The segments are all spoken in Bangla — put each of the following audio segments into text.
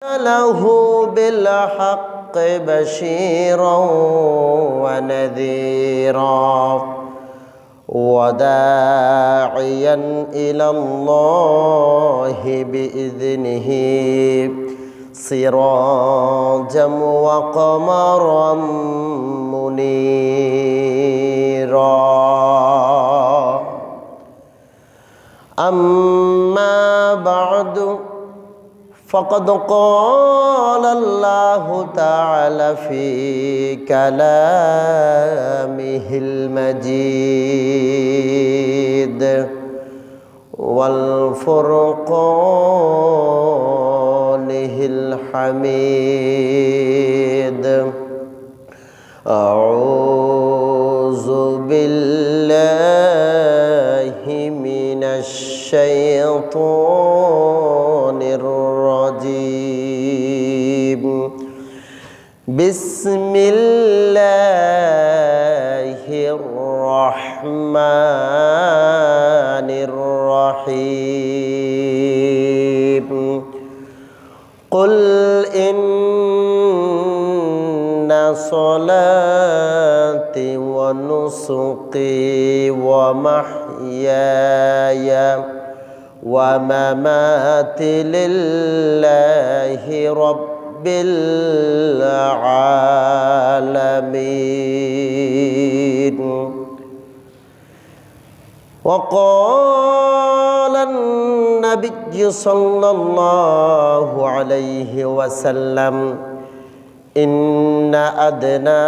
له بالحق بشيرا ونذيرا وداعيا إلى الله بإذنه سراجا وقمرا منيرا أما بعد فقد قال الله تعالى في كلامه المجيد والفرقانه الحميد أعوذ بالله من الشيطان الرجيم بسم الله الرحمن الرحيم قل إن صلاتي ونسكي ومحياي ومماتي لله رب العالمين وقال النبي صلى الله عليه وسلم إن أدنى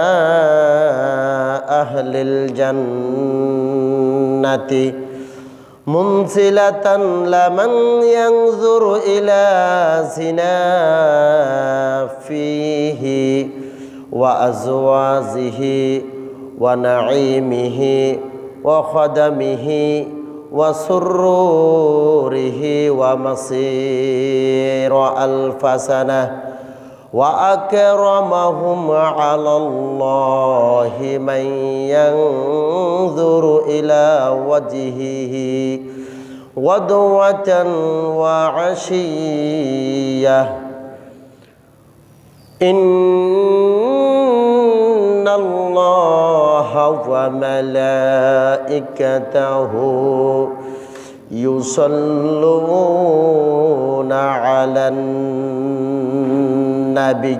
أهل الجنة منزلة لمن ينظر إلى زنافه وأزواجه ونعيمه وخدمه وسروره ومصير ألف سنة وأكرمهم على الله من ينظر إلى وجهه غدوة وعشية إن الله وملائكته يصلون على النبي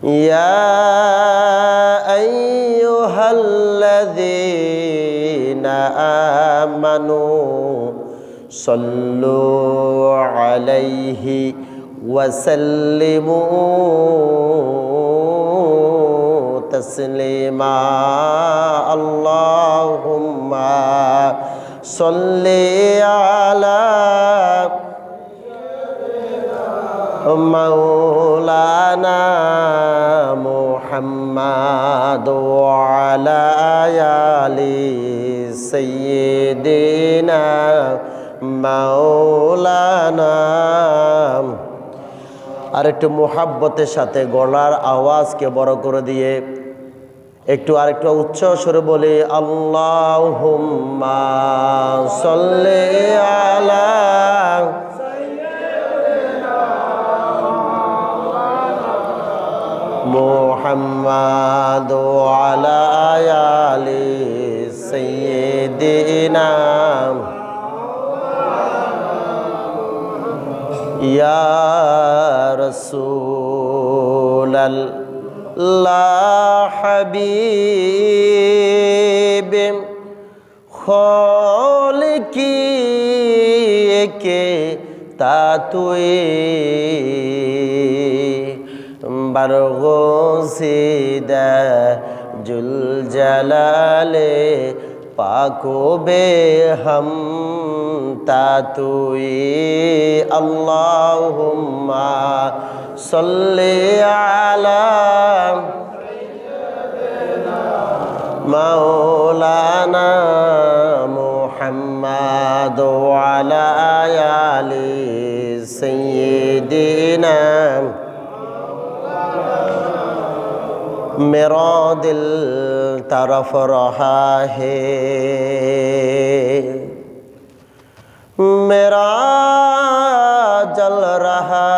يا أيها الذين آمنوا صلوا عليه وسلموا تسليما اللهم صل على مولانا محمد وعلى آل سيدنا مولانا আর একটু মুহাব্বতের সাথে গলার আওয়াজকে বড় করে দিয়ে আরেকটু উচ্চ স্বরে বলি আল্লাহুম্মা সাল্লি আলা মুহাম্মাদ ওয়া আলা আলি সাইয়্যিদিনা ইয়া রাসূলাল্লাহ হাবিব খালিকি কে তাতুই বরগোসিদা জুল জালালে পাকো বে হম তাতুই আল্লাহুম্মা সাল্লি আলা মাওলানা মুহাম্মাদ ওয়া আলা আলি সাইয়্যিদিনা मेरा दिल तरफ रहा है मेरा जल रहा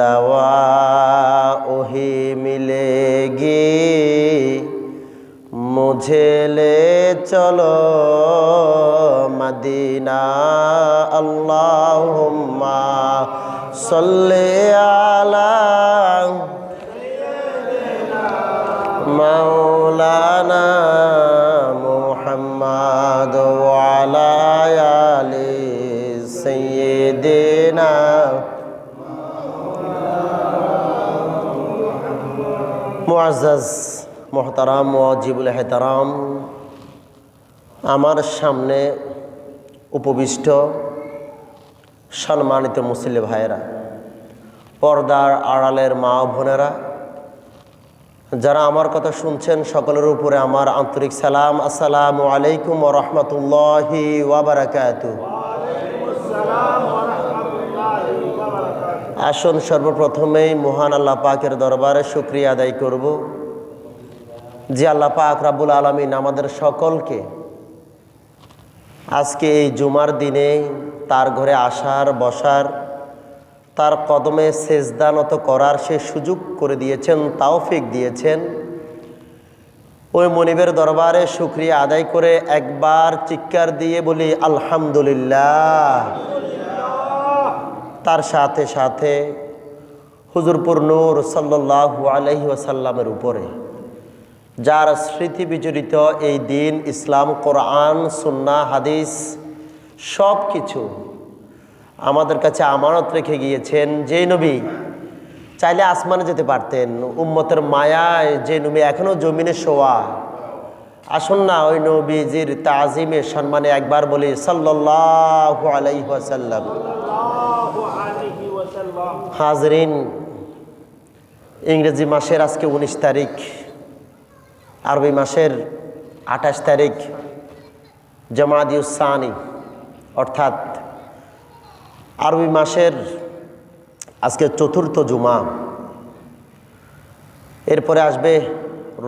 दवा वही मिलेगी मुझे ले चलो मदीना अल्लाहुम्मा सल्ली अला मौलाना मुहम्मद व अला आलि सय्यिदिना मुअज़्ज़ज़ मोहतरम वाजिबुल एहतराम আমার সামনে উপবিষ্ট সম্মানিত মুসলিম ভাইয়েরা, পর্দার আড়ালের মা ও বোনেরা, যারা আমার কথা শুনছেন সকলের উপরে আমার আন্তরিক সালাম। আসসালামু আলাইকুম ওয়া রাহমাতুল্লাহি ওয়া বারাকাতুহু। আসুন সর্বপ্রথমেই মহান আল্লাহ পাকের দরবারে শুকরিয়া আদায় করব যে আল্লাহ পাক রাব্বুল আলামিন আমাদের সকলকে আজকে এই জুমার দিনে তার ঘরে আসার, বসার, তার কদমে সেজদা নত করার সে সুযোগ করে দিয়েছেন, তাওফিক দিয়েছেন। ওই মনিবের দরবারে শুকরিয়া আদায় করে একবার চিৎকার দিয়ে বলি আলহামদুলিল্লাহ। তার সাথে সাথে হুজুরপুর নূর সাল্লাল্লাহু আলাইহি ওয়াসাল্লামের উপরে যার স্মৃতি বিজড়িত এই দিন ইসলাম, কোরআন, সুন্নাহ, হাদিস সব কিছু আমাদের কাছে আমানত রেখে গিয়েছেন, যে নবী চাইলে আসমানে যেতে পারতেন, উম্মতের মায়ায় যে নবী এখনও জমিনে শোয়া। আসুন না ওই নবীজির তাজিমে সম্মানে একবার বলি সাল্লাল্লাহু আলাইহি ওয়াসাল্লাম। হাজরিন, ইংরেজি মাসের আজকে 19 তারিখ, আরবি মাসের 28 তারিখ জামাদিউস সানি, অর্থাৎ আরবি মাসের আজকে চতুর্থ জুমা। এরপরে আসবে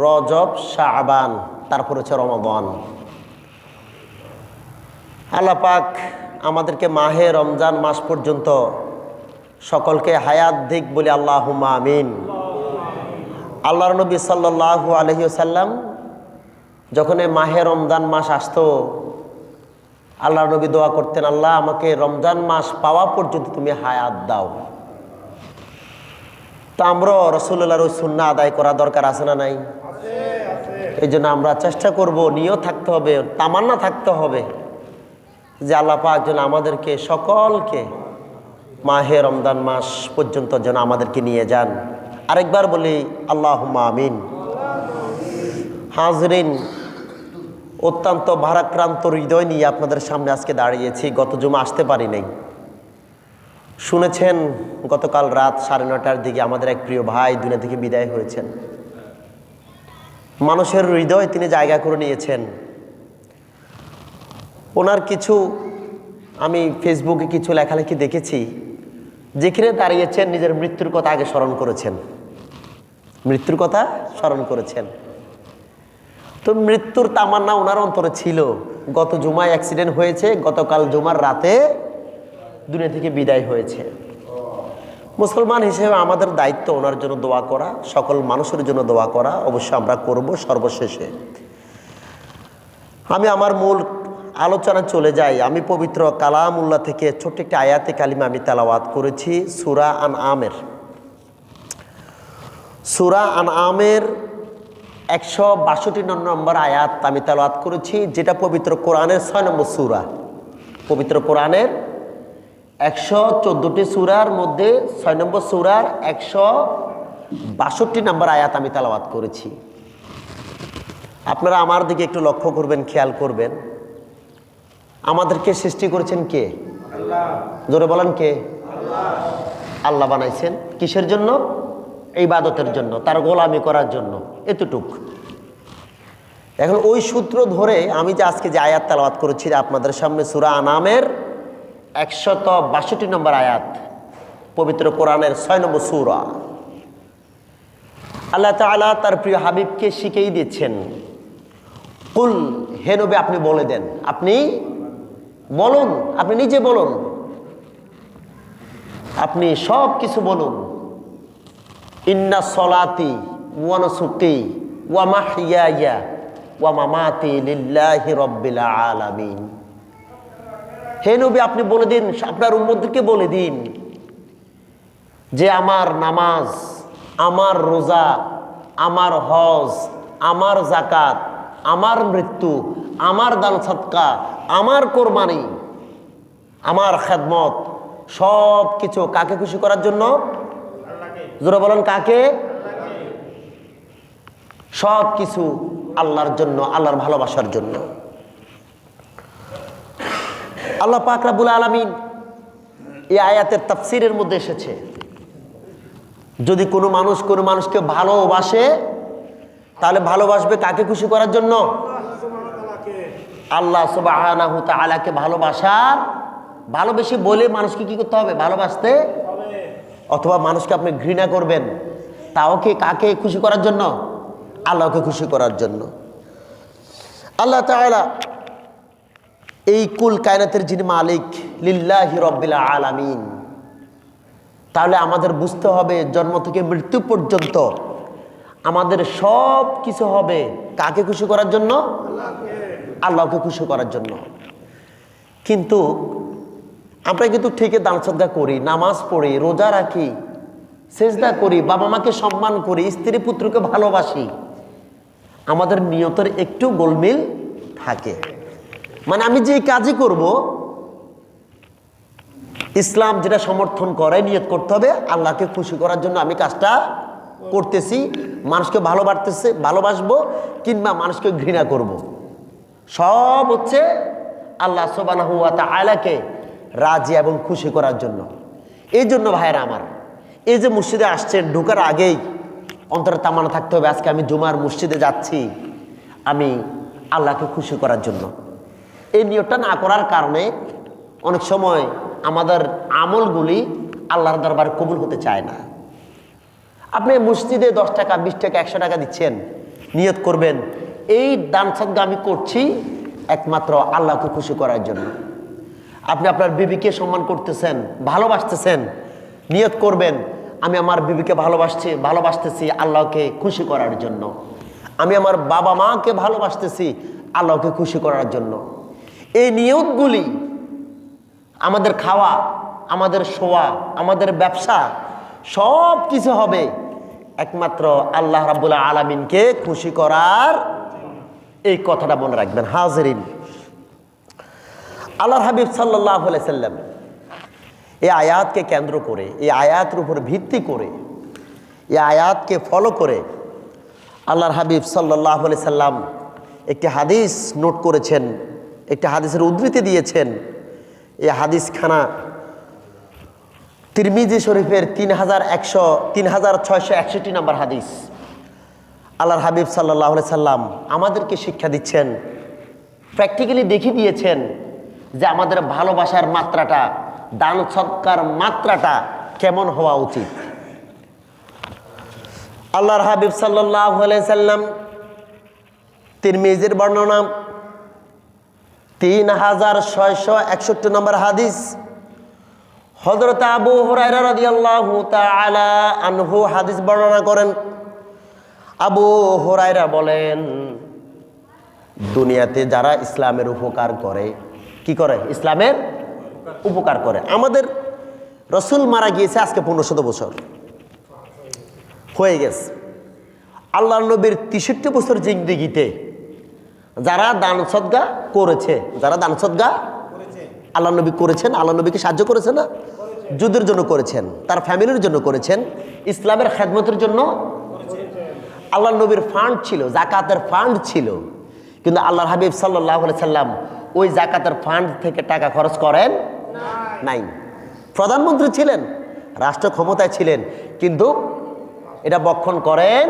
রজব, শাবান, তারপর হচ্ছে রমাদান। আল্লাহ পাক আমাদেরকে মাহে রমজান মাস পর্যন্ত সকলকে হায়াত দিক বলি আল্লাহুম্মা আমিন। আল্লাহর নবী সাল্লাল্লাহু আলাইহি ওয়াসাল্লাম যখন এই মাহে রমজান মাস আসতো, আল্লাহর নবী দোয়া করতেন, আল্লাহ আমাকে রমজান মাস পাওয়া পর্যন্ত তুমি হায়াত দাও। তো আমরা রাসূলুল্লাহর ওই সুন্নাহ আদায় করা দরকার আছে না নাই? এই জন্য আমরা চেষ্টা করব, নিয়ত থাকতে হবে, তামান্না থাকতে হবে যে আল্লাহ পাক যেন আমাদেরকে সকলকে মাহে রমজান মাস পর্যন্ত যেন আমাদেরকে নিয়ে যান। আরেকবার বলি আল্লাহুম্মা আমিন। হাজরিন, অত্যন্ত ভারাক্রান্ত হৃদয় নিয়ে আপনাদের সামনে আজকে দাঁড়িয়েছি। গত জুমা আসতে পারি নাই। শুনেছেন গতকাল রাত 9:30টার দিকে আমাদের এক প্রিয় ভাই দুনিয়া থেকে বিদায় হয়েছেন। মানুষের হৃদয় তিনি জায়গা করে নিয়েছেন। ওনার কিছু আমি ফেসবুকে কিছু লেখালেখি দেখেছি, যেখানে দাঁড়িয়েছেন নিজের মৃত্যুর কথা আগে স্মরণ করেছেন, মৃত্যুর কথা স্মরণ করেছেন। তো মৃত্যুর তামান্না ওনার অন্তরে ছিল। গত জুমায় অ্যাক্সিডেন্ট হয়েছে, গতকাল জুমার রাতে দুনিয়া থেকে বিদায় হয়েছে। মুসলমান হিসেবে আমাদের দায়িত্ব ওনার জন্য দোয়া করা, সকল মানুষের জন্য দোয়া করা, অবশ্য আমরা করব। সর্বশেষে আমি আমার মূল আলোচনা চলে যাই। আমি পবিত্র কালামুল্লাহ থেকে ছোট্ট একটি আয়াতে কালিমা আমি তেলাওয়াত করেছি। সূরা আনআমের 162 নম্বর আয়াত আমি তেলাওয়াত করেছি, যেটা পবিত্র কোরআনের 6 নম্বর সূরা। পবিত্র কোরআনের 114টি সূরার মধ্যে 6 নম্বর সূরার 162 নম্বর আয়াত আমি তেলাওয়াত করেছি। আপনারা আমার দিকে একটু লক্ষ্য করবেন, খেয়াল করবেন। আমাদেরকে সৃষ্টি করেছেন কে? আল্লাহ। জোরে বলেন কে? আল্লাহ। আল্লাহ বানাইছেন কিসের জন্য? ইবাদতের জন্য, তার গোলামি করার জন্য, এতটুক। এখন ওই সূত্র ধরে আমি যে আজকে যে আয়াত তেলাওয়াত করেছি আপনাদের সামনে, সূরা আনআমের 162 নম্বর আয়াত, পবিত্র কোরআনের 6 নম্বর সূরা। আল্লাহ তাআলা তার প্রিয় হাবিবকে শিখিয়ে দিচ্ছেন, কুল, হে নবী আপনি বলে দেন, আপনি বলুন, আপনি নিজে বলুন, আপনি সব কিছু বলুন। ইন্না সলাতি ওয়া নুসুকি ওয়া মাহইয়ায়া ওয়া মামাতি লিল্লাহি রাব্বিল আলামিন। হে নবী, আপনি বলে দিন, আপনার উম্মতকে বলে দিন যে আমার নামাজ, আমার রোজা, আমার হজ, আমার জাকাত, আমার মৃত্যু, আমার দান সদকা, আমার কোরবানি, আমার খেদমত, সব কিছু কাকে খুশি করার জন্য? জোরে বলেন, কাকে? সব কিছু আল্লাহর জন্য, আল্লাহর ভালোবাসার জন্য। আল্লাহ পাক রব্বুল আলামিন এই আয়াতের তাফসীরের মধ্যে এসেছে, যদি কোনো মানুষ কোনো মানুষকে ভালোবাসে তাহলে ভালোবাসবে কাকে খুশি করার জন্য? আল্লাহ সুবহানাহু ওয়া তাআলাকে ভালোবাসার, ভালোবেসে বলে মানুষকে কি করতে হবে? ভালোবাসতে। অথবা মানুষকে আপনি ঘৃণা করবেন, তাও কি কাকে খুশি করার জন্য? আল্লাহকে খুশি করার জন্য। আল্লাহ তাআলা এই কুল কায়নাতের যিনি মালিক, লিল্লাহি রাব্বিল আলামিন, তাহলে আমাদের বুঝতে হবে জন্ম থেকে মৃত্যু পর্যন্ত আমাদের সব কিছু হবে কাকে খুশি করার জন্য? আল্লাহকে খুশি করার জন্য। কিন্তু আমরা কিন্তু ঠিকই দান সদকা করি, নামাজ পড়ি, রোজা রাখি, সেজদা করি, বাবা মাকে সম্মান করি, স্ত্রী পুত্রকে ভালোবাসি, আমাদের নিয়তের একটু গোলমিল থাকে। মানে আমি যে কাজই করব, ইসলাম যেটা সমর্থন করে, নিয়ত করতে হবে আল্লাহকে খুশি করার জন্য আমি কাজটা করতেছি, মানুষকে ভালোবাসবো কিংবা মানুষকে ঘৃণা করব, সব হচ্ছে আল্লাহ সুবহানাহু ওয়া তাআলাকে রাজি এবং খুশি করার জন্য। এই জন্য ভাইয়েরা আমার, এই যে মসজিদে আসছেন, ঢোকার আগেই অন্তরে তামান্না থাকতে হবে আজকে আমি জুমার মসজিদে যাচ্ছি আমি আল্লাহকে খুশি করার জন্য। এই নিয়তটা না করার কারণে অনেক সময় আমাদের আমলগুলি আল্লাহর দরবারে কবুল হতে চায় না। আপনি মসজিদে 10 টাকা, 20 টাকা, 100 টাকা দিচ্ছেন, নিয়ত করবেন এই দান সদকা আমি করছি একমাত্র আল্লাহকে খুশি করার জন্য। আপনি আপনার বিবিকে সম্মান করতেছেন, ভালোবাসতেছেন, নিয়ত করবেন আমি আমার বিবিকে ভালোবাসতেছি আল্লাহকে খুশি করার জন্য। আমি আমার বাবা মাকে ভালোবাসতেছি আল্লাহকে খুশি করার জন্য। এই নিয়তগুলি আমাদের খাওয়া, আমাদের শোয়া, আমাদের ব্যবসা, সব কিছু হবে একমাত্র আল্লাহ রাব্বুল আলামিনকে খুশি করার। এই কথাটা মনে রাখবেন হাজিরিন। আল্লাহর হাবিব সাল্লাল্লাহু আলাইহি সাল্লাম এই আয়াতকে কেন্দ্র করে, এই আয়াতের উপর ভিত্তি করে, এই আয়াতকে ফলো করে আল্লাহর হাবিব সাল্লাল্লাহু আলাইহি সাল্লাম একটি হাদিস নোট করেছেন, একটি হাদিসের উদ্ধৃতি দিয়েছেন। এই হাদিসখানা তিরমিজি শরীফের 3661 নম্বর হাদিস। আল্লাহর হাবিব সাল্লাল্লাহু আলাইহি সাল্লাম আমাদেরকে শিক্ষা দিচ্ছেন, প্র্যাকটিক্যালি দেখিয়ে দিয়েছেন যে আমাদের ভালোবাসার মাত্রাটা, দান সদকার মাত্রাটা কেমন হওয়া উচিত। আল্লাহর হাবিব সাল্লাল্লাহু আলাইহি সাল্লাম তিরমিজির বর্ণনা 3661 নম্বর হাদিস, হযরত আবু হুরায়রা রাদিয়াল্লাহু তাআলা আনহু হাদিস বর্ণনা করেন। আবু হুরায়রা বলেন, দুনিয়াতে যারা ইসলামের উপকার করে, কি করে? ইসলামের উপকার করে। আমাদের রাসূল মারা গিয়েছে আজকে 1500 বছর হয়ে গেছে। আল্লাহর নবীর 63 বছর জিন্দেগিতে যারা দান সদকা করেছে, যারা দান সদকা আল্লাহ নবী করেছেন, আল্লাহ নবীকে সাহায্য করেছে না? যুদ্ধের জন্য করেছেন, তার ফ্যামিলির জন্য করেছেন, ইসলামের খেদমতের জন্য। আল্লাহ নবীর ফান্ড ছিল, জাকাতের ফান্ড ছিল, কিন্তু আল্লাহর হাবিব সাল্লাল্লাহু আলাইহি সাল্লাম ওই জাকাতের ফান্ড থেকে টাকা খরচ করেন নাই। প্রধানমন্ত্রী ছিলেন, রাষ্ট্র ক্ষমতায় ছিলেন, কিন্তু এটা বক্ষণ করেন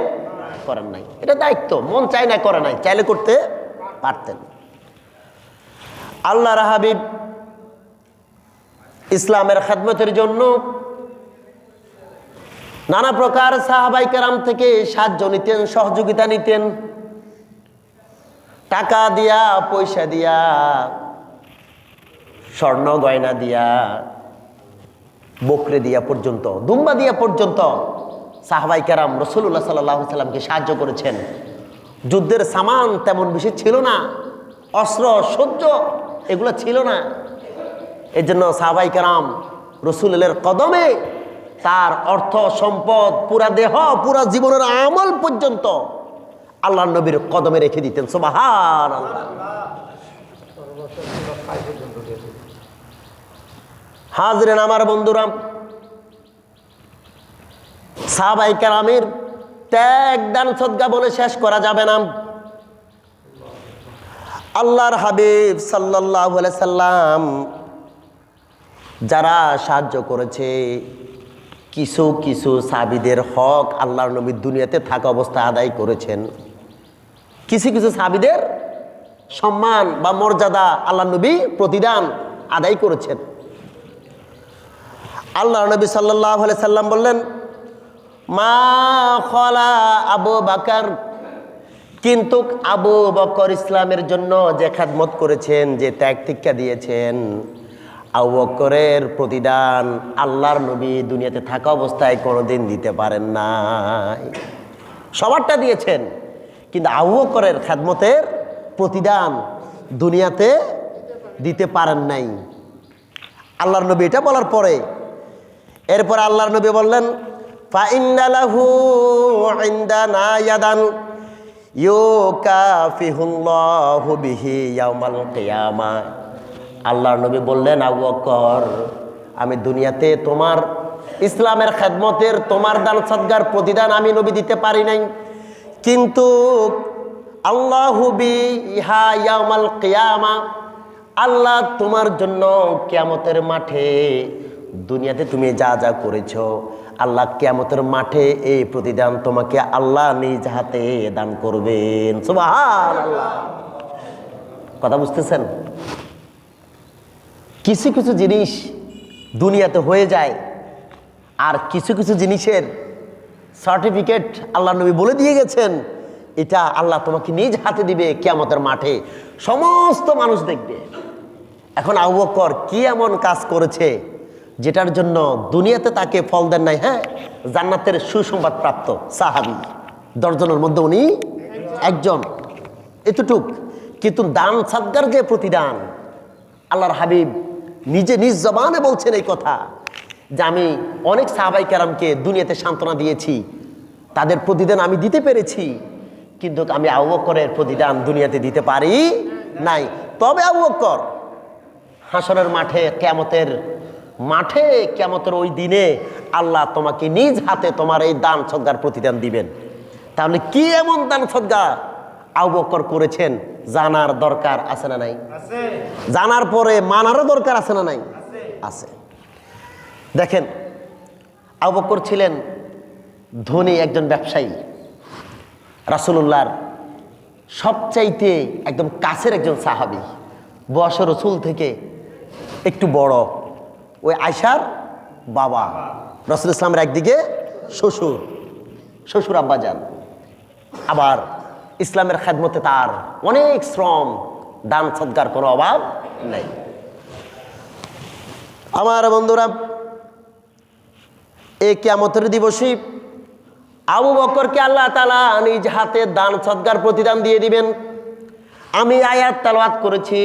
নাই। এটা দায়িত্ব, মন চায় না করে নাই, চাইলে করতে পারতেন। আল্লাহর হাবিব ইসলামের খেদমতের জন্য নানা প্রকার সাহাবায়ে কেরাম থেকে সাহায্য নিতেন, সহযোগিতা নিতেন, টাকা দিয়া, পয়সা দিয়া, স্বর্ণ গয়না দিয়া, বকরি দিয়া পর্যন্ত, দুম্বা দিয়া পর্যন্ত সাহাবাই কেরাম রাসূলুল্লাহ সাল্লাল্লাহু আলাইহি সাল্লামকে সাহায্য করেছেন। যুদ্ধের সামান তেমন বেশি ছিল না, অস্ত্র সহ্য এগুলো ছিল না। এই জন্য সাহাবাই কেরাম রাসূলের কদমে তার অর্থ সম্পদ, পুরা দেহ, পুরা জীবনের আমল পর্যন্ত আল্লাহর নবীর কদমে রেখে দিতেন। সুবহানাল্লাহ। হাজরেন আমার বন্ধুরা, সাহাবাই কেরামের ত্যাগ দান সদকা বলে শেষ করা যাবে না। আল্লাহর হাবিব সাল্লাল্লাহু আলাইহি সাল্লাম যারা সাহায্য করেছে, কিছু কিছু সাহাবীদের হক আল্লাহর নবী দুনিয়াতে থাকা অবস্থায় আদায় করেছেন। কিছু কিছু সাহাবীদের সম্মান বা মর্যাদা আল্লাহর নবী প্রতিদান আদায় করেছেন। আল্লাহর নবী সাল্লাল্লাহু আলাইহি সাল্লাম বললেন, মা খলা আবু বকর, কিন্তু আবু বকর ইসলামের জন্য যে খেদমত করেছেন, যে ত্যাগ তিক্কা দিয়েছেন, আবু বকরের প্রতিদান আল্লাহর নবী দুনিয়াতে থাকা অবস্থায় কোনোদিন দিতে পারেন নাই। সবারটা দিয়েছেন, কিন্তু আবু বকরের খেদমতের প্রতিদান দুনিয়াতে দিতে পারেন নাই। আল্লাহর নবী এটা বলার পরে এরপর আল্লাহর নবী বললেন, ফাইন্না লাহু ইনদানা ইয়াদান ইউকাফিহুল্লাহু বিহি ইয়াউমাল কিয়ামাহ। আল্লাহর নবী বললেন, আবু বকর, আমি দুনিয়াতে তোমার ইসলামের খেদমতের, তোমার দান সদকার প্রতিদান আমি নবী দিতে পারি নাই, কিন্তু আল্লাহু বিহা ইয়াউমাল কিয়ামাহ, আল্লাহ তোমার জন্য কিয়ামতের মাঠে দুনিয়াতে তুমি যা যা করেছো, আল্লাহ কিয়ামতের মাঠে এই প্রতিদান তোমাকে আল্লাহ নিজ হাতে দান করবেন। সুবহানাল্লাহ। কথা বুঝতেছেন? কিছু কিছু জিনিস দুনিয়াতে হয়ে যায়, আর কিছু কিছু জিনিসের সার্টিফিকেট আল্লাহ নবী বলে দিয়ে গেছেন, এটা আল্লাহ তোমাকে নিজ হাতে দিবে কিয়ামতের মাঠে, সমস্ত মানুষ দেখবে। এখন আবু বকর কি এমন কাজ করেছে যেটার জন্য দুনিয়াতে তাকে ফল দেন নাই? হ্যাঁ, জান্নাতের সুসংবাদ প্রাপ্ত সাহাবী 10 জনের মধ্যে উনি একজন, এতটুক। কিন্তু দান সাদগার যে প্রতিদান, আল্লাহর হাবিব নিজে নিজ জবানে বলছেন এই কথা, যে আমি অনেক সাহাবাই কেরামকে দুনিয়াতে সান্ত্বনা দিয়েছি, তাদের প্রতিদান আমি দিতে পেরেছি, কিন্তু আমি আবু বকরের প্রতিদান দুনিয়াতে দিতে পারি নাই। তবে আবু বকর হাসরের মাঠে, কিয়ামতের মাঠে, কিয়ামতের ওই দিনে আল্লাহ তোমাকে নিজ হাতে তোমার এই দান সদকার প্রতিদান দিবেন। তাহলে কি এমন দান সদকা আবু বকর করেছেন জানার দরকার আছে না নাই? জানার পরে মানারও দরকার আছে না নাই? আছে। দেখেন, আবু বকর ছিলেন ধনী একজন ব্যবসায়ী, রাসূলুল্লাহর সবচাইতে একদম কাছের একজন সাহাবী, বয়স রাসূল থেকে একটু বড়, ওই আয়সার বাবা, রাসূল ইসলামের একদিকে শ্বশুর আব্বাজান, আবার ইসলামের খেদমতে তার অনেক শ্রম, দান সদকার কোনো অভাব নেই। আমার বন্ধুরা, এই কিয়ামতের দিবসে আবু বকরকে আল্লাহ তাআলা নিজ হাতে দান সদকার প্রতিদান দিয়ে দিবেন। আমি আয়াত তেলাওয়াত করেছি,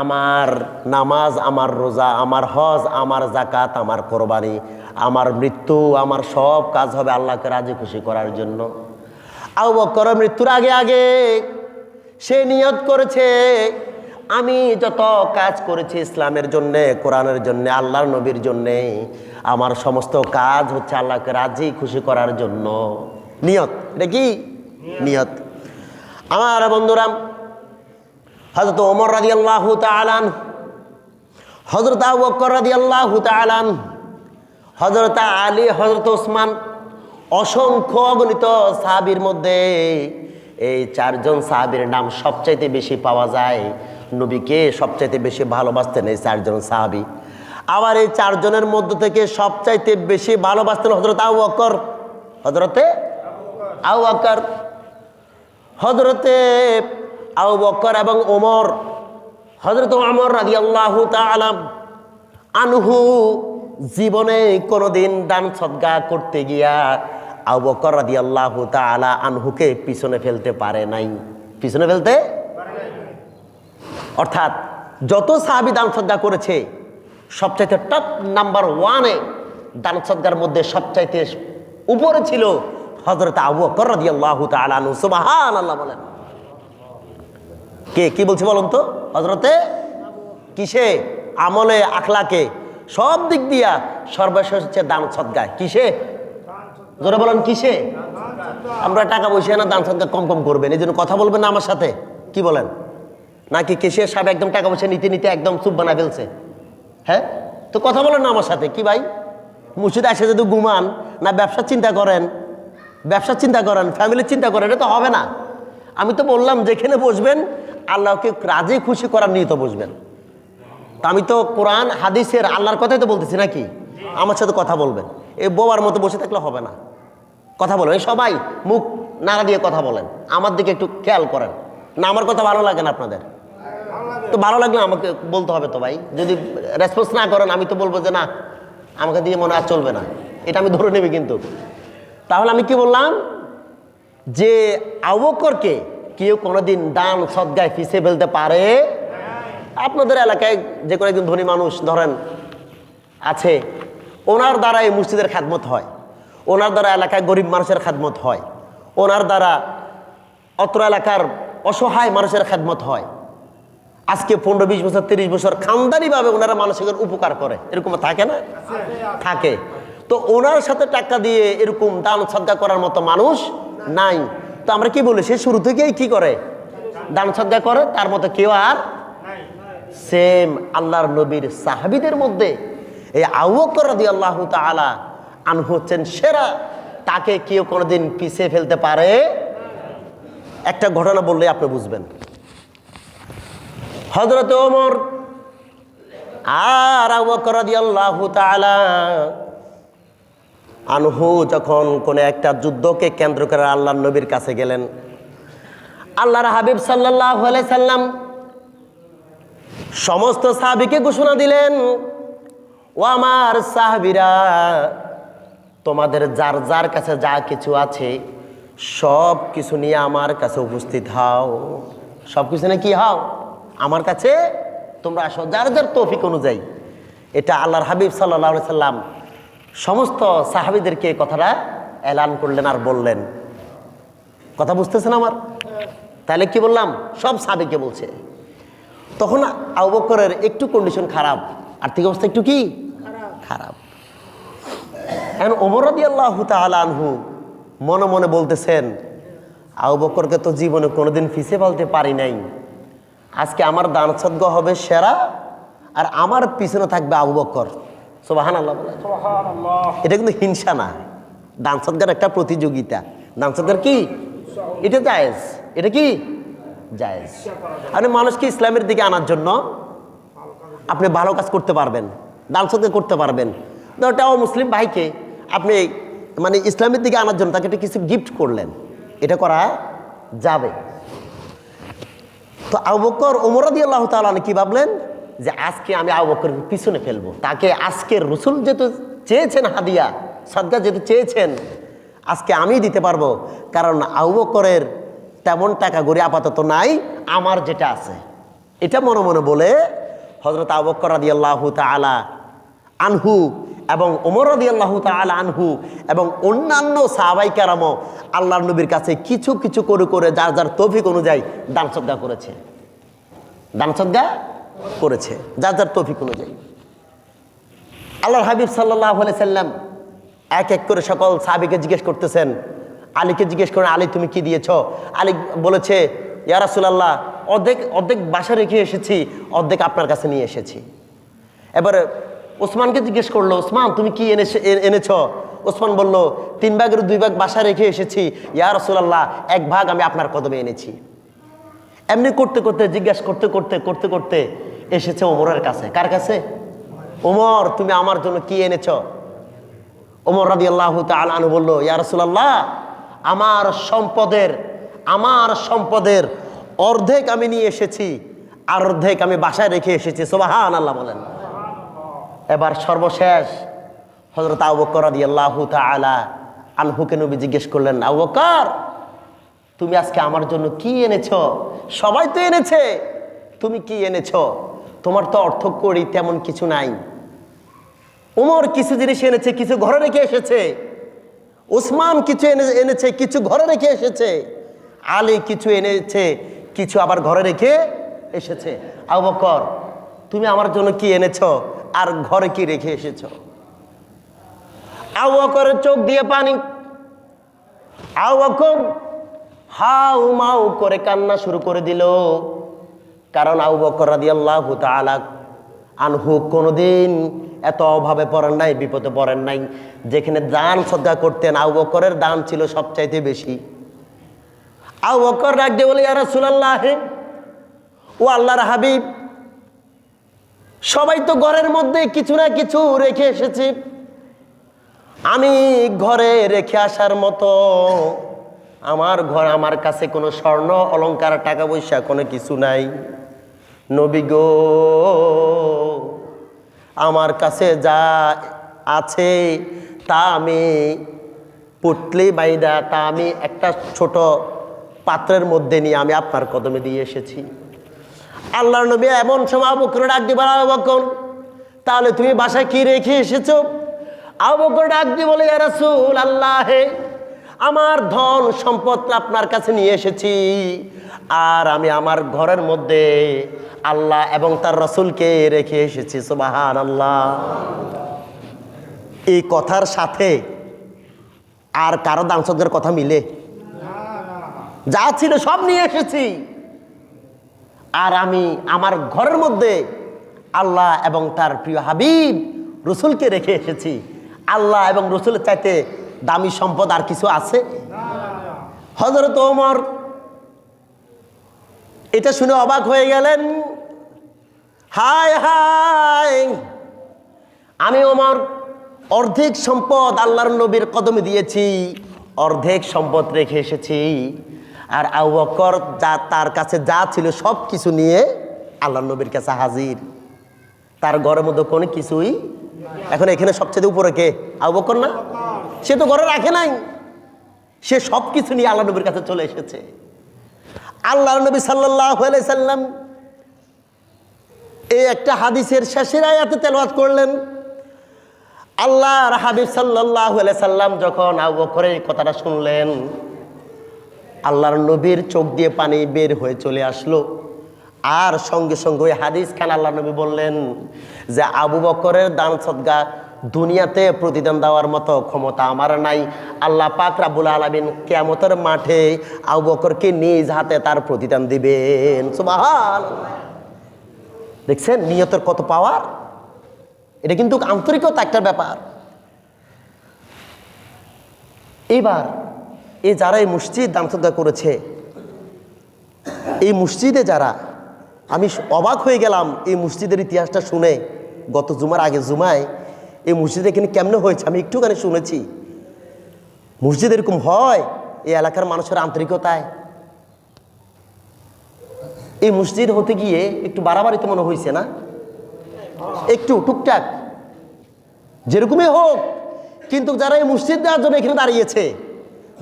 আমার নামাজ, আমার রোজা, আমার হজ, আমার যাকাত, আমার কোরবানি, আমার মৃত্যু, আমার সব কাজ হবে আল্লাহকে রাজি খুশি করার জন্য। আবু বকর মৃত্যুর আগে আগে সে নিয়ত করেছে, আমি যত কাজ করেছি ইসলামের জন্যে, কোরআনের জন্যে, আল্লাহর নবীর জন্যে, আমার সমস্ত কাজ হচ্ছে আল্লাহকে রাজি খুশি করার জন্য। নিয়ত, এটা কি নিয়ত? আমার বন্ধুরা, হযরত ওমর রাদিয়াল্লাহু তাআলা আনহু, হযরত আবু বকর রাদিয়াল্লাহু তাআলা আনহু, হযরত আলী, হযরত ওসমান, অসংখ্য অগণিত সাহাবীর মধ্যে এই 4 জন সাহাবীর নাম সবচাইতে বেশি পাওয়া যায়। নবীকে সবচাইতে বেশি ভালোবাসতেন এই 4 জন সাহাবী। আবার এই 4 জনের মধ্য থেকে সবচাইতে বেশি ভালোবাসতেন হযরত আবু বকর, হযরতে আবু বকর, হযরতে আবু বকর এবং ওমর, হযরত ওমর রাদিয়াল্লাহু তাআলা আনহু জীবনে কোনোদিন দান সদকা করতে গিয়া আবু বকর রাদিয়াল্লাহু তাআলা আনহুকে পিছনে ফেলতে পারে নাই, পিছনে ফেলতে, অর্থাৎ যত সাহাবী দান সদকা করেছে সবচাইতে টপ নাম্বার 1-এ দান সদকার মধ্যে সবচাইতে উপরে ছিল হযরত আবু বকর রাদিয়াল্লাহু তাআলা আনহু। সুবহানাল্লাহ বলেন। কে কি বলছে বলুন তো? হযরতে কিসে? আমলে, আখলাকে, সব দিক দিয়া সর্বশেষ হচ্ছে দান সদকায়। কিসে? জোরে বলেন কিসে? আমরা টাকা পয়সা না দান সদকা কম কম করবেন, এই জন্য কথা বলবেন না আমার সাথে, কি বলেন? নাকি কেশিয়ার সাহেব একদম টাকা পয়সা নিতে নিতে একদম চুপ বানা ফেলছে? হ্যাঁ, তো কথা বলেন না আমার সাথে, কি ভাই? মসজিদে এসে যদি ঘুমান না ব্যবসার চিন্তা করেন, ব্যবসার চিন্তা করেন, ফ্যামিলির চিন্তা করেন, এটা তো হবে না। আমি তো বললাম যেখানে বসবেন আল্লাহকে রাজি খুশি করার নিয়ে তো বসবেন। তা আমি তো কোরআন হাদিসের আল্লাহর কথাই তো বলতেছি নাকি? আমার সাথে কথা বলবেন, এই বোবার মতো বসে থাকলে হবে না। কথা বলেন, এই সবাই মুখ নাড়া দিয়ে কথা বলেন, আমার দিকে একটু খেয়াল করেন। না আমার কথা ভালো লাগে না আপনাদের? তো ভালো লাগলে আমাকে বলতে হবে তো ভাই। যদি রেসপন্স না করেন আমি তো বলবো যে না, আমাকে দিয়ে মনে আর চলবে না, এটা আমি ধরে নেবে কিন্তু। তাহলে আমি কি বললাম যে আবু বকরকে কেউ কোনোদিন দান সদকায় ফিসে ফেলতে পারে? আপনাদের এলাকায় যে কোনো একজন ধনী মানুষ ধরেন আছে, ওনার দ্বারা এই মসজিদের খেদমত হয়, ওনার দ্বারা এলাকায় গরিব মানুষের খেদমত হয়, ওনার দ্বারা অত্র এলাকার অসহায় মানুষের খেদমত হয়। আজকে 15-20 বছর 30 বছর খানদানিভাবে ওনারা মানুষের উপকার করে, এরকম থাকে না? থাকে। তো ওনার সাথে টাকা দিয়ে এরকম দান সদকা করার মতো মানুষ নাই। তো আমরা কি বলি, সে শুরু থেকেই কি করে? দান সদকা করে, তার মতো কেউ আর সেম আল্লাহর নবীর সাহাবীদের মধ্যে এই আবু বকর রাদিয়াল্লাহু তাআলা আনহু হচ্ছেন সেরা। তাকে কেউ কোনোদিন পিছিয়ে ফেলতে পারে? একটা ঘটনা বললে আপনি বুঝবেন। হযরত ওমর আর আবু বকর রাদিয়াল্লাহু তাআলা আনহু যখন কোনো একটা যুদ্ধকে কেন্দ্র করে আল্লাহর নবীর কাছে গেলেন, আল্লাহর হাবিব সাল্লাল্লাহু আলাইহি সাল্লাম সমস্ত সাহাবীকে ঘোষণা দিলেন, ও আমার সাহাবীরা, তোমাদের যার যার কাছে যা কিছু আছে সব কিছু নিয়ে আমার কাছে উপস্থিত হও। সব কিছু নিয়ে কি হও? আমার কাছে তোমরা আসো, যার যার তৌফিক অনুযায়ী। এটা আল্লাহর হাবিব সাল্লাল্লাহু আলাইহি সাল্লাম সমস্ত সাহাবীদেরকে কথাটা এলান করলেন আর বললেন। কথা বুঝতেছেন আমার? তাহলে কি বললাম? সব সাহাবীকে বলছে। তখন আবু বকরের একটু কন্ডিশন খারাপ, আর্থিক অবস্থা একটু কি খারাপ। এখন ওমর রাদিয়াল্লাহু তাআলা আনহু মনে মনে বলতেছেন, আবু বকরকে তো জীবনে কোনোদিন পিছে ফেলতে পারি নাই, আজকে আমার দান সদকা হবে সেরা, আর আমার পিছনে থাকবে আবু বকর। সুবহানাল্লাহ বলেন। এটা কিন্তু হিংসা না, দান সদকার একটা প্রতিযোগিতা। দান সদকার কি এটা জায়েজ, এটা কি জায়েজ। আপনি মানুষকে ইসলামের দিকে আনার জন্য আপনি ভালো কাজ করতে পারবেন, দান সদকা করতে পারবেন। ওটাও মুসলিম ভাইকে আপনি মানে ইসলামের দিকে আনার জন্য তাকে একটা কিছু গিফট করলেন, এটা করা যাবে। তো আবু বকর ওমর রাদিয়াল্লাহু তাআলা কি ভাবলেন যে আজকে আমি আবু বকরের পিছনে ফেলবো, তাকে আজকের রাসূল যেহেতু চেয়েছেন হাদিয়া সদকা যেহেতু চেয়েছেন, আজকে আমি দিতে পারবো, কারণ আবু বকরের তেমন টাকা গড়ি আপাতত নাই, আমার যেটা আছে এটা মনে মনে বলে হযরত আবু বকর রাদিয়াল্লাহু তাআলা আনহু এবং ওমর রাদিয়াল্লাহু তাআলা আনহু এবং অন্যান্য সাহাবায়ে কেরামও আল্লাহর নবীর কাছে কিছু কিছু করে করে যার যার তৌফিক অনুযায়ী দান সদকা করেছে, দান সদকা করেছে যার যার তৌফিক অনুযায়ী। আল্লাহর হাবিব সাল্লাল্লাহু আলাইহি সাল্লাম এক এক করে সকল সাহাবীকে জিজ্ঞেস করতেছেন। আলীকে জিজ্ঞেস করেন, আলী তুমি কি দিয়েছ? আলী বলেছে, ইয়া রাসূলুল্লাহ, অর্ধেক বাসা রেখে এসেছি, অর্ধেক আপনার কাছে নিয়ে এসেছি। এবারে ওসমানকে জিজ্ঞেস করলো, ওসমান তুমি কি এনেছ? ওসমান বলল, 3 ভাগের 2 ভাগ বাসা রেখে এসেছি, ইয়া রাসূলুল্লাহ 1 ভাগ আমি আপনার কদমে এনেছি। এমনি করতে করতে জিজ্ঞাসা করতে করতে করতে করতে এসেছে ওমরের কাছে। কার কাছে? ওমর তুমি আমার জন্য কি এনেছ? ওমর রাদিয়াল্লাহু তাআলা আনহু বলল, ইয়া রাসূলুল্লাহ আমার সম্পদের অর্ধেক আমি নিয়ে এসেছি, আর অর্ধেক আমি বাসায় রেখে এসেছি। সুবহানাল্লাহ বলেন। এবার সর্বশেষ হযরত আবু বকর রাদিয়াল্লাহু তাআলা আনহুকে নবী জিজ্ঞেস করলেন, আবু বকর তুমি আজকে আমার জন্য কি এনেছো? সবাই তো এনেছে, তুমি কি এনেছো? তোমার তো অর্থ করি তেমন কিছু নাই। ওমর কিছু জিনিস এনেছে, কিছু ঘরে রেখে এসেছে। উসমান কিছু এনেছে, কিছু ঘরে রেখে এসেছে। আলী কিছু এনেছে, কিছু আবার ঘরে রেখে এসেছে। আবু বকর তুমি আমার জন্য কি এনেছো আর ঘরে কি রেখে এসেছো? আবু বকরের চোখ দিয়ে পানি। আবু বকর হাউ মাউ করে কান্না শুরু করে দিল। কারণ আবু বকর রাদিয়াল্লাহু তাআলা আনহু কোনোদিন এত অভাবে পড়েন নাই, বিপদে পড়েন নাই। যেখানে দান সদকা করতেন আবু বকরের দান ছিল সবচাইতে বেশি। আবু বকর ডাক দিয়ে বলে, ইয়া রাসূলুল্লাহ, ও আল্লাহর হাবিব, সবাই তো ঘরের মধ্যে কিছু না কিছু রেখে এসেছে। আমি ঘরে রেখে আসার মতো আমার কাছে কোনো স্বর্ণ অলংকার টাকা পয়সা কোনো কিছু নাই। নবী গো, আমার কাছে যা আছে তা আমি পুটলি বাইদা, তা আমি একটা ছোট পাত্রের মধ্যে নিয়ে আমি আপনার কদমে দিয়ে এসেছি। আল্লাহর নবী এমন সময় আবু বকর ডাক দিয়ে বলে, আবু বকর তাহলে তুমি বাসায় কি রেখে এসেছো? আবু বকর ডাক দিয়ে বলে, ইয়া রাসূলুল্লাহ, আমার ধন সম্পদ আপনার কাছে নিয়ে এসেছি, আর আমি আমার ঘরের মধ্যে আল্লাহ এবং তার রাসূলকে রেখে এসেছি। সুবহানাল্লাহ। এই কথার সাথে আর কারো দান সদকার কথা মিলে? যা ছিল সব নিয়ে এসেছি, আর আমি আমার ঘরের মধ্যে আল্লাহ এবং তার প্রিয় হাবিব রসুলকে রেখে এসেছি। আল্লাহ এবং রসুলের চাইতে দামি সম্পদ আর কিছু আছে? হযরত ওমর এটা শুনে অবাক হয়ে গেলেন। হায় হায়, আমি ওমর অর্ধেক সম্পদ আল্লাহর নবীর কদমে দিয়েছি, অর্ধেক সম্পদ রেখে এসেছি, আর আবু বকর যা তার কাছে যা ছিল সব কিছু নিয়ে আল্লাহর নবীর কাছে হাজির। তার ঘরের মধ্যে কোনো কিছুই। এখন এখানে সবচেয়ে উপরে কে? আবু বকর না? সে তো ঘরে রাখে নাই, সে সব কিছু নিয়ে আল্লাহ নবীর কাছে চলে এসেছে। আল্লাহর নবী সাল্লাল্লাহু আলাইহি সাল্লাম এই একটা হাদিসের শেষের আয়াতে তেলাওয়াত করলেন। আল্লাহর হাবিব সাল্লাল্লাহু আলাইহি সাল্লাম যখন আবু বকরের কথাটা শুনলেন, আল্লাহর নবীর চোখ দিয়ে পানি বের হয়ে চলে আসলো। আর সঙ্গে সঙ্গে ওই হাদিস খান আল্লাহর নবী বললেন যে আবু বকরের দান সদকা দুনিয়াতে প্রতিদান দেওয়ার মতো ক্ষমতা আমার নাই। আল্লাহ পাক রব্বুল আলামিন কিয়ামতের মাঠে আবু বকরকে নিজ হাতে তার প্রতিদান দিবেন। সুবহানাল্লাহ। দেখছেন নিয়তের কত পাওয়ার? এটা কিন্তু আন্তরিকতা একটা ব্যাপার। এবার এই যারা এই মসজিদ দান সদকা করেছে, এই মসজিদে যারা, আমি অবাক হয়ে গেলাম এই মসজিদের ইতিহাসটা শুনে। গত জুমার আগে জুমায় এই মসজিদ এখানে কেমনে হয়েছে আমি একটুখানি শুনেছি। মসজিদ এরকম হয় এই এলাকার মানুষের আন্তরিকতায়। এই মসজিদ হতে গিয়ে একটু বাড়াবাড়িতে মনে হয়েছে না? একটু টুকটাক যেরকমই হোক, কিন্তু যারা এই মসজিদ দেওয়ার জন্য এখানে দাঁড়িয়েছে,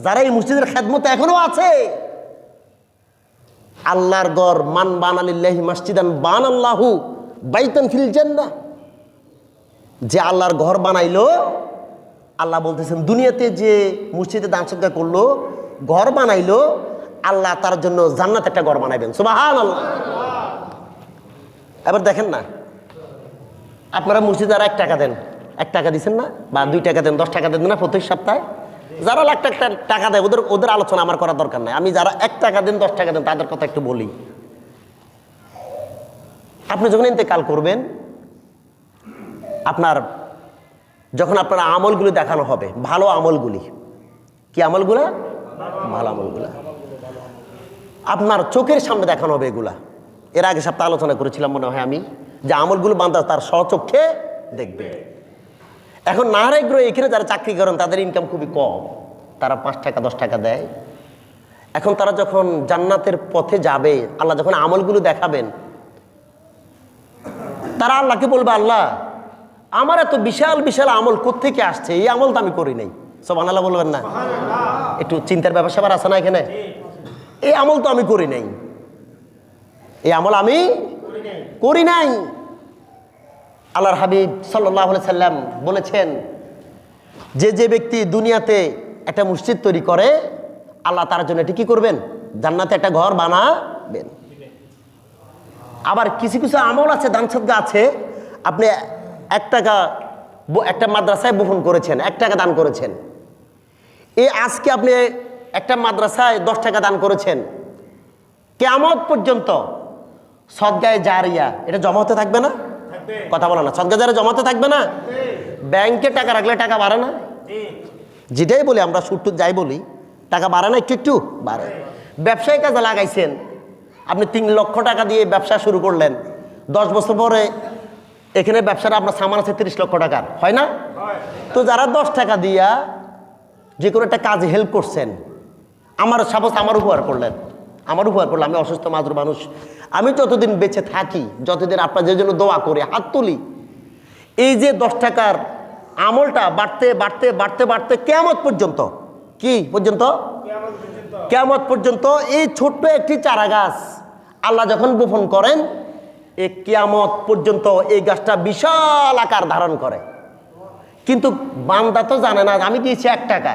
যারা এই মসজিদের খেদমতে এখনো আছে, আল্লাহর ঘর, মান বানা লিল্লাহি মসজিদান বানাল্লাহু বাইতান ফিল জান্নাহ, যে আল্লাহর ঘর বানাইলো, আল্লাহ বলতেছেন দুনিয়াতে যে মসজিদে দান সদকা করলো, ঘর বানাইলো, আল্লাহ তার জন্য জান্নাত একটা ঘর বানাইবেন। সুবহানাল্লাহ। এবার দেখেন না, আপনারা মসজিদে আর 1 টাকা দেন, 1 টাকা দিচ্ছেন না, বা 2 টাকা দেন, 10 টাকা দেন না প্রত্যেক সপ্তাহে? যারা লাখ টাকা দেয় ওদের আলোচনা আমার করার দরকার নাই। আমি যারা 1 টাকা দেন, 10 টাকা দেন, তাদের কথা একটু বলি। আপনি যখন ইন্তেকাল করবেন, যখন আপনার আমলগুলি দেখানো হবে, ভালো আমলগুলি, কি আমলগুলা? ভালো আমলগুলা আপনার চোখের সামনে দেখানো হবে। এগুলা এর আগে সপ্তাহে আলোচনা করেছিলাম মনে হয় আমি, যে আমলগুলো বান্দা তার স্বচক্ষে দেখবে। এখন নারায়গ্রহ এখানে যারা চাকরি করেন তাদের ইনকাম খুবই কম, তারা 5 টাকা 10 টাকা দেয়। এখন তারা যখন জান্নাতের পথে যাবে, আল্লাহ যখন আমলগুলো দেখাবেন, তারা আল্লাহকে বলবে, আল্লাহ আমার এত বিশাল বিশাল আমল কোত্থেকে আসছে, এই আমল তো আমি করি নাই। সুবহানাল্লাহ বলবেন না? একটু চিন্তার ব্যাপার স্যাপার আছে না এখানে? এই আমল তো আমি করি নাই, এই আমল আমি করি নাই। আল্লাহর হাবিব সাল্লাল্লাহু আলাইহি সাল্লাম বলেছেন, যে যে ব্যক্তি দুনিয়াতে একটা মসজিদ তৈরি করে, আল্লাহ তার জন্য এটি কি করবেন? জান্নাতে একটা ঘর বানাবেন। আবার কিছু কিছু আমল আছে, দান সদকা আছে, আপনি 1 টাকা একটা মাদ্রাসায় বপন করেছেন, 1 টাকা দান করেছেন, এই আজকে আপনি একটা মাদ্রাসায় 10 টাকা দান করেছেন, কিয়ামত পর্যন্ত সদকায়ে জারিয়া এটা জমা হতে থাকবে না? কথা বলো না, সদকা জারিয়া জমা হতে থাকবে না? ব্যাংকে টাকা রাখলে টাকা বাড়ে না? যেটাই বলি আমরা, সুদ যাই বলি, টাকা বাড়ে না? একটু একটু বাড়ে। ব্যবসায় কাজে লাগাইছেন, আপনি 3 লক্ষ টাকা দিয়ে ব্যবসা শুরু করলেন, 10 বছর পরে এখানে ব্যবসাটা আপনার সামান আছে 30 লক্ষ টাকার, হয় না? তো যারা 10 টাকা দিয়া যে কোনো একটা কাজে হেল্প করছেন, আমার সাপোজ আমার উপহার করলেন, আমি অসুস্থ মাজুর মানুষ, আমি যতদিন বেঁচে থাকি, যতদিন আপনাদের জন্য দোয়া করে হাত তুলি, এই যে 10 টাকার আমলটা বাড়তে বাড়তে বাড়তে বাড়তে কিয়ামত পর্যন্ত, কি পর্যন্ত? কিয়ামত পর্যন্ত এই ছোট্ট একটি চারা গাছ আল্লাহ যখন বপন করেন, এই কিয়ামত পর্যন্ত এই গাছটা বিশাল আকার ধারণ করে। কিন্তু বান্দা তো জানে না আমি দিয়েছি 1 টাকা,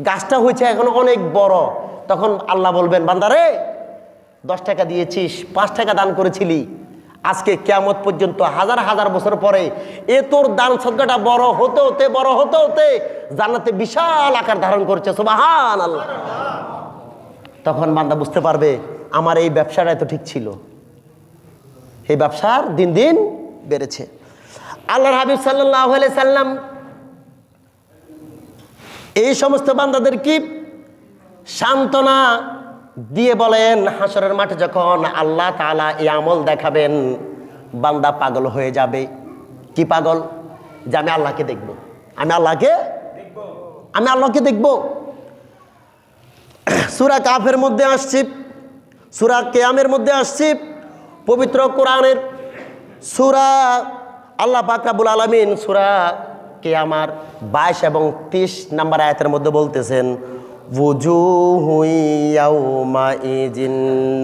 গাছটা হয়েছে এখন অনেক বড়। তখন আল্লাহ বলবেন, বান্দারে 10 টাকা দিয়েছিস, 5 টাকা দান করেছিলি, আজকে কিয়ামত পর্যন্ত হাজার হাজার বছর পরে এ তোর দান সদকাটা বড় হতে হতে বড় হতে হতে জান্নাতে বিশাল আকার ধারণ করেছে। সুবহানাল্লাহ। তখন বান্দা বুঝতে পারবে আমার এই ব্যবসাটাই তো ঠিক ছিল, এই ব্যবসার দিন দিন বেড়েছে। আল্লাহর হাবিব সাল্লাল্লাহু আলাইহি সাল্লাম এই সমস্ত বান্দাদের কি সান্ত্বনা দিয়ে বলেন, হাসরের মাঠে যখন আল্লাহ তাআলা এই আমল দেখাবেন, বান্দা পাগল হয়ে যাবে। কি পাগল? যে আমি আল্লাহকে দেখব, আমি আল্লাহকে দেখব। সূরা কাফের মধ্যে আসছি, সূরা কিয়ামের মধ্যে আসছি, পবিত্র কোরআনের সূরা আল্লাহ পাক রব্বুল আলামিন সূরা কিয়ামার 22 এবং 30 নম্বর আয়াতের মধ্যে বলতেছেন, ওযুহু ইয়াউমাইযিন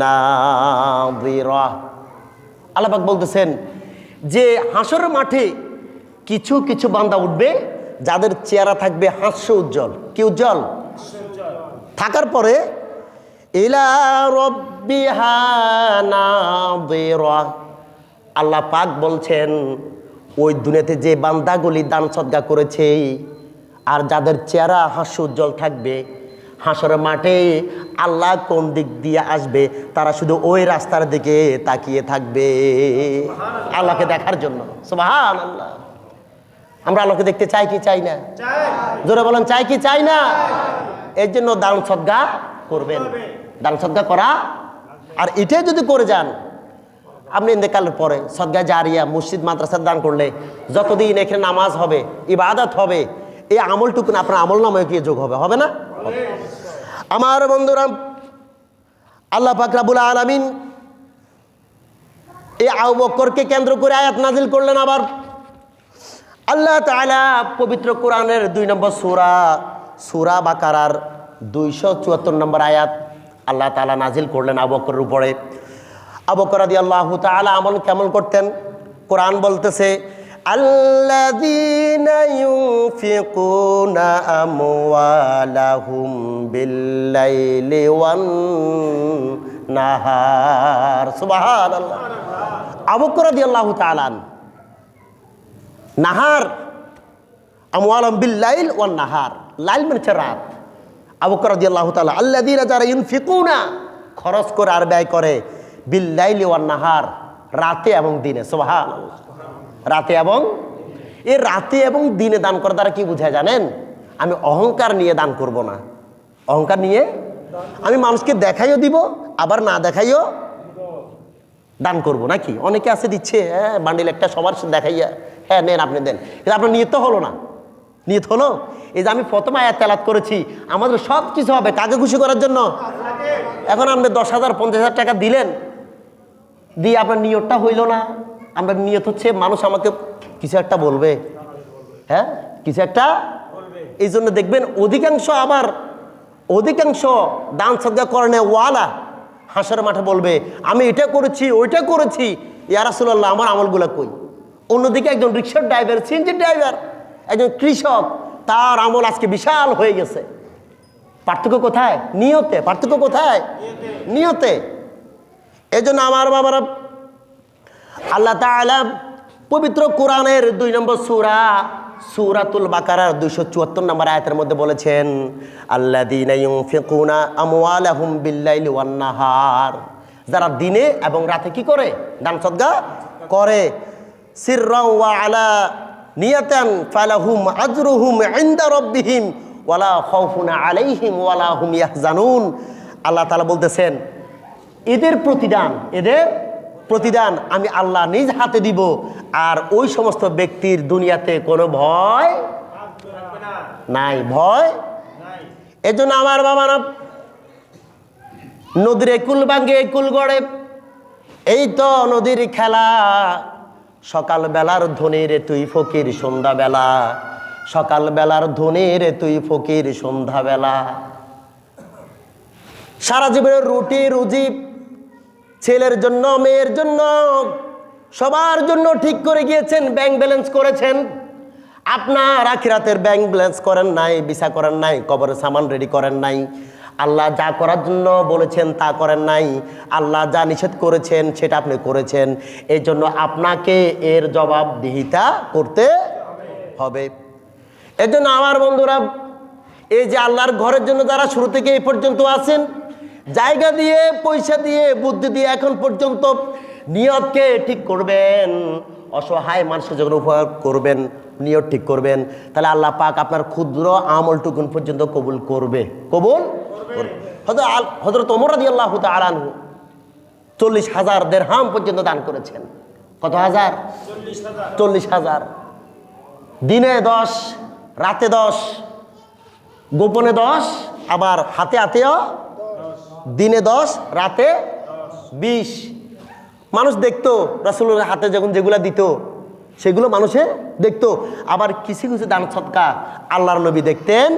নাযিরা। আল্লাহ পাক বলতেছেন যে হাসরের মাঠে কিছু কিছু বান্দা উঠবে যাদের চেহারা থাকবে হাস্য উজ্জ্বল। কি উজ্জ্বল? থাকার পরে ইলা রাব্বিহা নাযিরা। আল্লাহ পাক বলছেন ওই দুনিয়াতে যে বান্দাগুলি দান সদকা করেছে আর যাদের চেহারা হাস্য উজ্জ্বল থাকবে, হাসরের মাঠে আল্লাহ কোন দিক দিয়ে আসবে তারা শুধু ওই রাস্তার দিকে তাকিয়ে থাকবে আল্লাহকে দেখার জন্য। সুবহানাল্লাহ। আমরা আল্লাহকে দেখতে চাই কি চাই না? জোরে বলেন, চাই কি চাই না? এর জন্য দান সদকা করবেন, দান সদকা করা। আর এটাই যদি করে যান, আপনি ইন্তেকালের পরে সদকা জারিয়া মসজিদ মাদ্রাসার দান করলে যতদিন এখানে নামাজ হবে, ইবাদত হবে, এই আমলটুকু আপনার আমল নামে কি যোগ হবে? হবে না? আমার বন্ধুরা, আল্লাহ পাক রব্বুল আলামিন এই আবু বকরকে কেন্দ্র করে আয়াত নাজিল করলেন। আবার আল্লাহ তাআলা পবিত্র কোরআনের 2 নম্বর সূরা বাকারার 274 নম্বর আয়াত আল্লাহ তাআলা নাজিল করলেন আবু বকরের উপরে। আবু বকর রাদিয়াল্লাহু তাআলা আমল কেমন করতেন? কোরআন বলতেছে, আল্লাযীনা ইউনফিকুনা আমওয়ালাহুম বিল-লাইলি ওয়ান-নাহার। সুবহানাল্লাহ। আবু বকর রাদিয়াল্লাহু তাআলা নাহার আমওয়ালাহুম বিল-লাইল ওয়ান-নাহার, লাইল মানে রাত। আবু বকর রাদিয়াল্লাহু তাআলা আল্লাযীনা যারা ইউনফিকুনা খরচ করে আর ব্যয় করে, বিল-লাইলি ওয়ান-নাহার রাতে এবং দিনে। সুবহানাল্লাহ। রাতে এবং এই রাতে এবং দিনে দান করার দ্বারা কি বোঝায় জানেন? আমি অহংকার নিয়ে দান করব না। অহংকার নিয়ে আমি মানুষকে দেখাইও দিব, আবার না দেখাইও দান করব নাকি? অনেকে আছে দিচ্ছে, হ্যাঁ বান্ডিল একটা সবার দেখাইয়া, হ্যাঁ নেন আপনি দেন, কিন্তু আপনার নিয়ত তো হলো না। নিয়ত হলো এই যে আমি প্রথম আয়াত তেলাওয়াত করেছি, আমাদের সব কিছু হবে কাকে খুশি করার জন্য। এখন আপনি 10,000 50,000 টাকা দিলেন, দিয়ে আপনার নিয়তটা হইল না। আমরা নিয়ত হচ্ছে মানুষ আমাকে কিছু একটা বলবে, হ্যাঁ কিছু একটা। এই জন্য দেখবেন অধিকাংশ দান সদকা করেন ওয়ালা হাসরের মাঠে বলবে আমি এটা করেছি ওইটা করেছি, ইয়া রাসূলুল্লাহ আমার আমলগুলো কই। অন্যদিকে একজন রিক্সার ড্রাইভার, সিএনজি ড্রাইভার, একজন কৃষক, তার আমল আজকে বিশাল হয়ে গেছে। পার্থক্য কোথায়? নিয়তে। পার্থক্য কোথায়? নিয়তে। এই জন্য আমার বাবারা, আল্লাহ তাআলা পবিত্র কোরআনের 2 নম্বর সূরা সূরাতুল বাকারার 274 নম্বর আয়াতের মধ্যে বলেছেন আল্লাযীনা ইউনফিকুনা আমওয়ালাহুম বিল্লাইলি ওয়ান নাহার, যারা দিনে এবং রাতে কি করে? দান সদকা করে। সিররাও ওয়া আলা নিয়াতান ফালাহুম আজরুহুম ইনদা রাব্বিহিম ওয়ালা খাউফুন আলাইহিম ওয়ালা হুম ইয়াহজানুন। আল্লাহ তাআলা বলতেছেন এদের প্রতিদান আমি আল্লাহ নিজ হাতে দিব, আর ওই সমস্ত ব্যক্তির দুনিয়াতে কোনো ভয় নাই, ভয়। এজন্য আমার বাবারা, নদীর একুল ভাঙ্গে একুল গড়ে, এই তো নদীর খেলা। সকাল বেলার ধনী রে তুই ফকির সন্ধ্যাবেলা, সকাল বেলার ধনী রে তুই ফকির সন্ধ্যাবেলা। সারা জীবনের রুটি রুজি ছেলের জন্য, মেয়ের জন্য, সবার জন্য ঠিক করে গিয়েছেন, ব্যাংক ব্যালেন্স করেছেন। আপনার আখিরাতের ব্যাংক ব্যালেন্স করেন নাই, ভিসা করেন নাই, কবরের সামান রেডি করেন নাই। আল্লাহ যা করার জন্য বলেছেন তা করেন নাই, আল্লাহ যা নিষেধ করেছেন সেটা আপনি করেছেন। এই জন্য আপনাকে এর জবাবদিহিতা করতে হবে। এর জন্য আমার বন্ধুরা, এই যে আল্লাহর ঘরের জন্য যারা শুরু থেকে এই পর্যন্ত আছেন, জায়গা দিয়ে, পয়সা দিয়ে, বুদ্ধি দিয়ে এখন পর্যন্ত নিয়তকে ঠিক করবেন। অসহায় মানুষের যখন উপকার করবেন, নিয়ত ঠিক করবেন, তাহলে আল্লাহ পাক আপনার ক্ষুদ্র আমলটুকুন পর্যন্ত কবুল করবে। হযরত ওমর রাদিয়াল্লাহু তাআলা আনহু 40,000 দিরহাম পর্যন্ত দান করেছেন। কত হাজার? 40,000। দিনে 10, রাতে 10, গোপনে 10, আবার হাতে হাতেও। দিনে 10, রাতে 20। মানুষ দেখতো রাসূলের হাতে যখন যেগুলা দিত সেগুলো মানুষে দেখতো। আবার কিছু কিছু দান সদকা আল্লাহর নবী দেখতেন,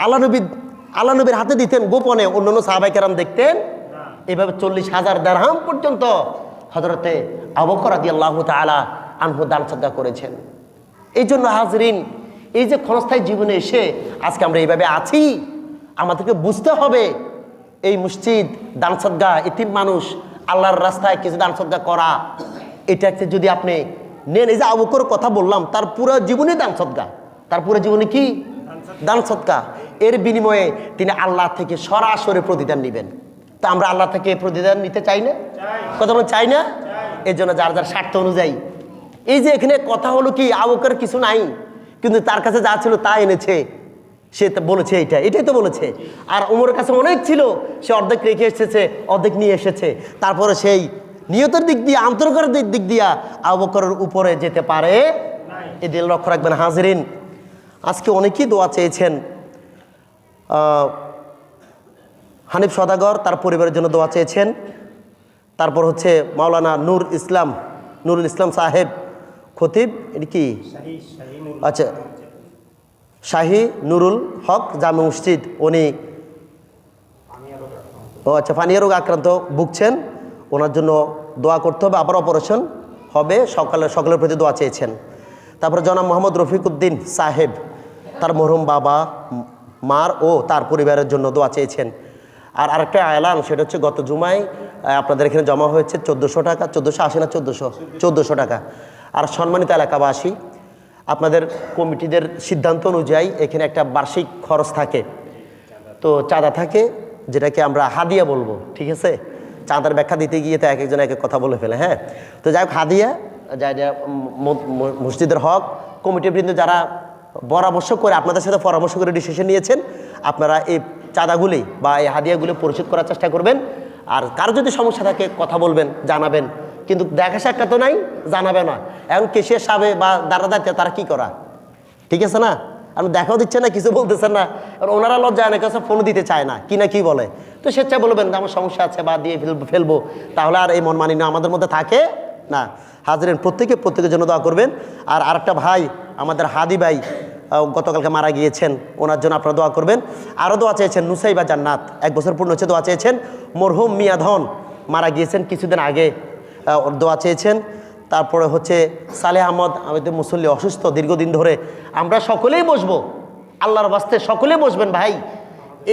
আল্লাহ নবীর হাতে দিতেন গোপনে, অন্যান্য সাহাবায়ে কেরাম দেখতেন। এভাবে 40,000 দিরহাম পর্যন্ত হযরতে আবু বকর রাদিয়াল্লাহু তাআলা আনহু দান সদকা করেছেন। এই জন্য হাজরিন, এই যে ক্ষণস্থায়ী জীবনে এসে আজকে আমরা এইভাবে আছি, আমাদেরকে বুঝতে হবে এই মসজিদ, দান সদকা, এতিম মানুষ, আল্লাহর রাস্তায় কিছু দান সদকা করা, এটাকে যদি আপনি নেন, এই যে আবু বকরের কথা বললাম, তার পুরো জীবনে দান সদকা, তার পুরো জীবনে কি দান সদকা। এর বিনিময়ে তিনি আল্লাহ থেকে সরাসরি প্রতিদান নেবেন। তা আমরা আল্লাহ থেকে প্রতিদান নিতে চাই না? কথা বলে চাই না? এর জন্য যার যার স্বার্থ অনুযায়ী, এই যে এখানে কথা হলো কি, আবু বকরের কিছু নাই, কিন্তু তার কাছে যা ছিল তা এনেছে, সে বলেছে এটাই তো বলেছে। আর ওমরের কাছে অনেক ছিল, সে অর্ধেক রেখে এসেছে, অর্ধেক নিয়ে এসেছে। তারপরে সেই নিয়তের দিক দিয়ে, আন্তরিকতার দিক দিয়ে আবু বকরের উপরে যেতে পারে। এই দিল লক্ষ্য রাখবেন হাজরিন। আজকে অনেকেই দোয়া চেয়েছেন। হানিফ সওদাগর তার পরিবারের জন্য দোয়া চেয়েছেন। তারপর হচ্ছে মাওলানা নুরুল ইসলাম সাহেব খতিব, এটি কি? আচ্ছা, শাহী নুরুল হক জামে মসজিদ, উনি ফানিয়া রোগ আক্রান্ত ভুগছেন, ওনার জন্য দোয়া করতে হবে। আবার অপারেশন হবে, সকলের প্রতি দোয়া চেয়েছেন। তারপরে জনাব মোহাম্মদ রফিকুদ্দিন সাহেব, তার মরহুম বাবা, মার ও তার পরিবারের জন্য দোয়া চেয়েছেন। আর আরেকটা এলান, সেটা হচ্ছে গত জুমায় আপনাদের এখানে জমা হয়েছে 1400 টাকা, 1480 না 1400 টাকা। আর সম্মানিত এলাকাবাসী, আপনাদের কমিটিদের সিদ্ধান্ত অনুযায়ী এখানে একটা বার্ষিক খরচ থাকে, তো চাঁদা থাকে, যেটাকে আমরা হাদিয়া বলবো, ঠিক আছে? চাঁদার ব্যাখ্যা দিতে গিয়ে তো এক একজন এক এক কথা বলে ফেলে, হ্যাঁ। তো যাই হোক, হাদিয়া যা মসজিদের হক কমিটিবৃন্দ যারা পরামর্শ করে, আপনাদের সাথে পরামর্শ করে ডিসিশন নিয়েছেন, আপনারা এই চাঁদাগুলি বা এই হাদিয়াগুলি পরিশোধ করার চেষ্টা করবেন। আর কারো যদি সমস্যা থাকে কথা বলবেন, জানাবেন, কিন্তু দেখা সাক্ষাৎ তো নাই, জানাবে না। এখন কেশিয়ার সাহেব বা দাঁড়াতে তারা কি করা, ঠিক আছে না? আপনি দেখাও দিচ্ছে না, কিছু বলতেছেন না, আর ওনারা লজ্জায় না, কাছে ফোন দিতে চায় না, কি বলে। তো স্বেচ্ছায় বলবেন আমার সমস্যা আছে বা দিয়ে ফেলবো, তাহলে আর এই মন মানিন্য আমাদের মধ্যে থাকে না। হাজরেন প্রত্যেকের জন্য দোয়া করবেন। আর আরেকটা ভাই আমাদের হাদি ভাই গতকালকে মারা গিয়েছেন, ওনার জন্য আপনারা দোয়া করবেন। আরও দোয়া চেয়েছেন নুসাইবা জান্নাত, 1 বছর পূর্ণ হচ্ছে, দোয়া চেয়েছেন। মরহুম মিয়াধন মারা গিয়েছেন কিছুদিন আগে, ওর দোয়া চেয়েছেন। তারপরে হচ্ছে সালেহ আহমদ আমাদের মুসল্লি অসুস্থ দীর্ঘদিন ধরে। আমরা সকলেই বসবো, আল্লাহর বাস্তে সকলেই বসবেন ভাই।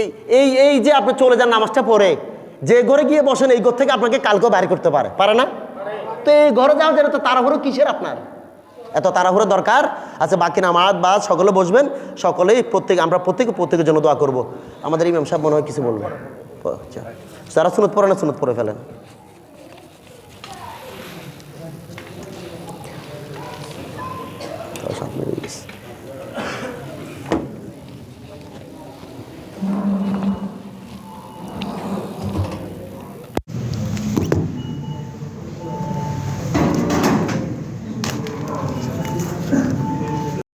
এই এই এই যে আপনি চলে যান নামাজটা পড়ে, যে ঘরে গিয়ে বসেন এই ঘর থেকে আপনাকে কালকেও বাইর করতে পারে না? তো এই ঘরে যাওয়ার জন্য তো তাড়াহুড়ো কিসের আপনার? এত তাড়াহুড়ো দরকার আছে? বাকি নামাজ বা সকলে বসবেন, সকলেই আমরা প্রত্যেকের জন্য দোয়া করব। আমাদের ইমাম সাহেব মনে হয় কিছু বলবেন। যারা সুন্নত পড়ে না সুন্নত পড়ে ফেলেন।